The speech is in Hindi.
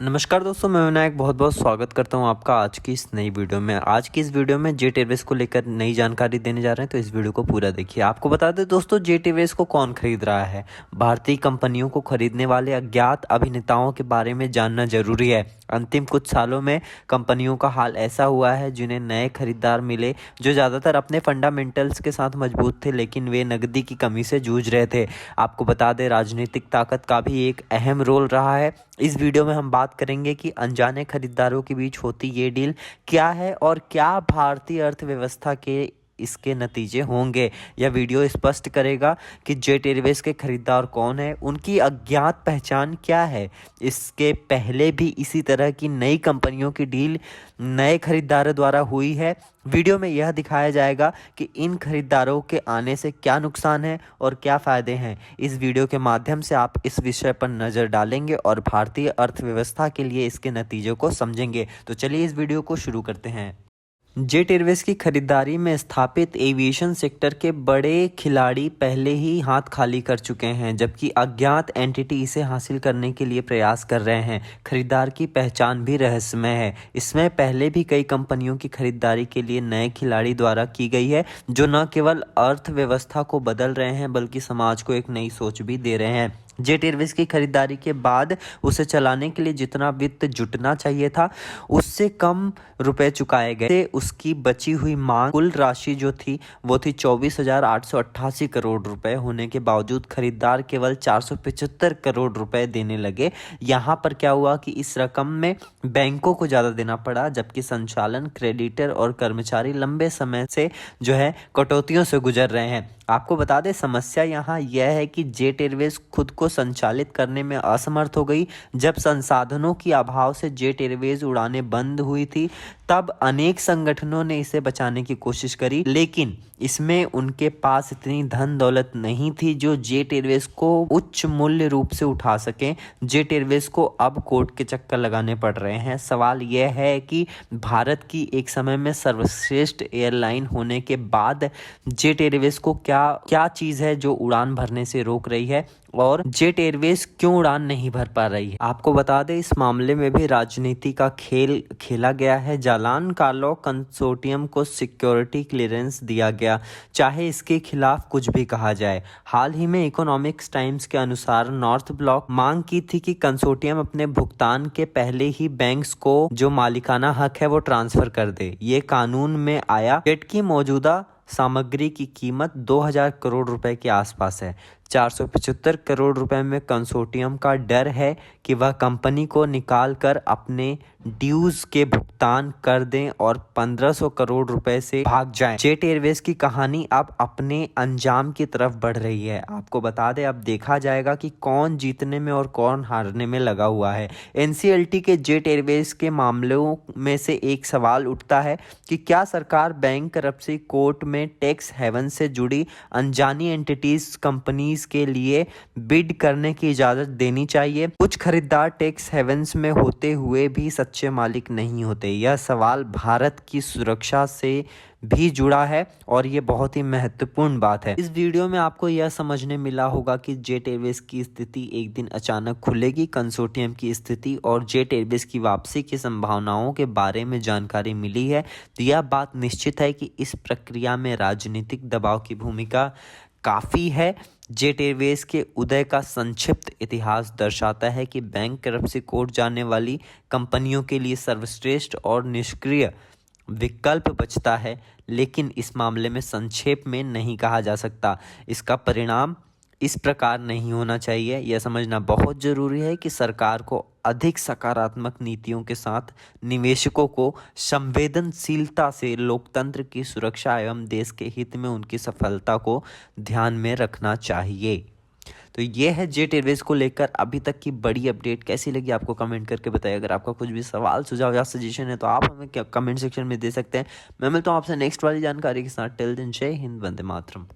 नमस्कार दोस्तों, मैं विनायक बहुत बहुत स्वागत करता हूं आपका आज की इस नई वीडियो में। आज की इस वीडियो में जेट एयरवेज को लेकर नई जानकारी देने जा रहे हैं, तो इस वीडियो को पूरा देखिए। आपको बता दें दोस्तों, जेट एयरवेज को कौन खरीद रहा है। भारतीय कंपनियों को खरीदने वाले अज्ञात अभिनेताओं के बारे में जानना जरूरी है। अंतिम कुछ सालों में कंपनियों का हाल ऐसा हुआ है जिन्हें नए खरीदार मिले जो ज़्यादातर अपने फंडामेंटल्स के साथ मजबूत थे, लेकिन वे नकदी की कमी से जूझ रहे थे। आपको बता दें, राजनीतिक ताकत का भी एक अहम रोल रहा है। इस वीडियो में हम बात करेंगे कि अनजाने खरीदारों के बीच होती ये डील क्या है और क्या भारतीय अर्थव्यवस्था के इसके नतीजे होंगे। यह वीडियो स्पष्ट करेगा कि जेट एयरवेज के खरीदार कौन है, उनकी अज्ञात पहचान क्या है। इसके पहले भी इसी तरह की नई कंपनियों की डील नए खरीदारों द्वारा हुई है। वीडियो में यह दिखाया जाएगा कि इन खरीदारों के आने से क्या नुकसान है और क्या फ़ायदे हैं। इस वीडियो के माध्यम से आप इस विषय पर नज़र डालेंगे और भारतीय अर्थव्यवस्था के लिए इसके नतीजों को समझेंगे। तो चलिए इस वीडियो को शुरू करते हैं। जेट एयरवेज की खरीदारी में स्थापित एविएशन सेक्टर के बड़े खिलाड़ी पहले ही हाथ खाली कर चुके हैं, जबकि अज्ञात एंटिटी इसे हासिल करने के लिए प्रयास कर रहे हैं। खरीदार की पहचान भी रहस्यमय है। इसमें पहले भी कई कंपनियों की खरीदारी के लिए नए खिलाड़ी द्वारा की गई है, जो न केवल अर्थव्यवस्था को बदल रहे हैं बल्कि समाज को एक नई सोच भी दे रहे हैं। जेट एयरवेज की खरीदारी के बाद उसे चलाने के लिए जितना वित्त जुटना चाहिए था, उससे कम रुपए चुकाए गए। उसकी बची हुई मांग कुल राशि जो थी वो थी 24,888 करोड़ रुपए होने के बावजूद खरीदार केवल 475 करोड़ रुपए देने लगे। यहाँ पर क्या हुआ कि इस रकम में बैंकों को ज़्यादा देना पड़ा, जबकि संचालन, क्रेडिटर और कर्मचारी लंबे समय से जो है कटौतियों से गुजर रहे हैं। आपको बता दें, समस्या यहाँ यह है कि जेट एयरवेज खुद को संचालित करने में असमर्थ हो गई। जब संसाधनों की अभाव से जेट एयरवेज उड़ानें बंद हुई थी, तब अनेक संगठनों ने इसे बचाने की कोशिश करी, लेकिन इसमें उनके पास इतनी धन दौलत नहीं थी जो जेट एयरवेज को उच्च मूल्य रूप से उठा सकें। जेट एयरवेज को अब कोर्ट के चक्कर लगाने पड़ रहे हैं। सवाल यह है कि भारत की एक समय में सर्वश्रेष्ठ एयरलाइन होने के बाद जेट एयरवेज को क्या चीज़ है जो उड़ान भरने से रोक रही है और जेट एयरवेज क्यों उड़ान नहीं भर पा रही है। आपको बता दें, इस मामले में भी राजनीति का खेल खेला गया है। जालान कार्लो कंसोर्टियम को सिक्योरिटी क्लियरेंस दिया गया, चाहे इसके खिलाफ कुछ भी कहा जाए। हाल ही में इकोनॉमिक्स टाइम्स के अनुसार नॉर्थ ब्लॉक मांग की थी कि कंसोर्टियम अपने भुगतान के पहले ही बैंक्स को जो मालिकाना हक है वो ट्रांसफर कर दे। ये कानून में आया। जेट की मौजूदा सामग्री की कीमत 2000 करोड़ रुपए के आसपास है। 475 करोड़ रुपए में कंसोर्टियम का डर है कि वह कंपनी को निकाल कर अपने ड्यूज के भुगतान कर दें और 1500 करोड़ रुपए से भाग जाएं। जेट एयरवेज की कहानी अब अपने अंजाम की तरफ बढ़ रही है। आपको बता दें, अब देखा जाएगा कि कौन जीतने में और कौन हारने में लगा हुआ है। एनसीएलटी के जेट एयरवेज के मामलों में से एक सवाल उठता है कि क्या सरकार बैंक करप्सी कोर्ट में टैक्स हेवन से जुड़ी अनजानी एंटिटीज कंपनीज के लिए बिड करने की इजाजत देनी चाहिए। कुछ खरीदार टैक्स हेवंस में होते हुए भी सच्चे मालिक नहीं होते। यह सवाल भारत की सुरक्षा से भी जुड़ा है और ये बहुत ही महत्वपूर्ण बात है। इस वीडियो में आपको यह समझने मिला होगा कि जेट एयरवेज की स्थिति एक दिन अचानक खुलेगी, कंसोर्टियम की स्थिति और जेट एयरवेज की वापसी की संभावनाओं के बारे में जानकारी मिली है। तो यह बात निश्चित है कि इस प्रक्रिया में राजनीतिक दबाव की भूमिका काफ़ी है। जेट एयरवेज के उदय का संक्षिप्त इतिहास दर्शाता है कि बैंक करप्सी कोर्ट जाने वाली कंपनियों के लिए सर्वश्रेष्ठ और निष्क्रिय विकल्प बचता है, लेकिन इस मामले में संक्षेप में नहीं कहा जा सकता। इसका परिणाम इस प्रकार नहीं होना चाहिए। यह समझना बहुत जरूरी है कि सरकार को अधिक सकारात्मक नीतियों के साथ निवेशकों को संवेदनशीलता से लोकतंत्र की सुरक्षा एवं देश के हित में उनकी सफलता को ध्यान में रखना चाहिए। तो ये है जेट एयरवेज को लेकर अभी तक की बड़ी अपडेट। कैसी लगी आपको कमेंट करके बताइए। अगर आपका कुछ भी सवाल, सुझाव या सजेशन है तो आप हमें कमेंट सेक्शन में दे सकते हैं। मैं मिलता हूँ आपसे नेक्स्ट वाली जानकारी के साथ। टिल देन, जय हिंद, वंदे मातरम।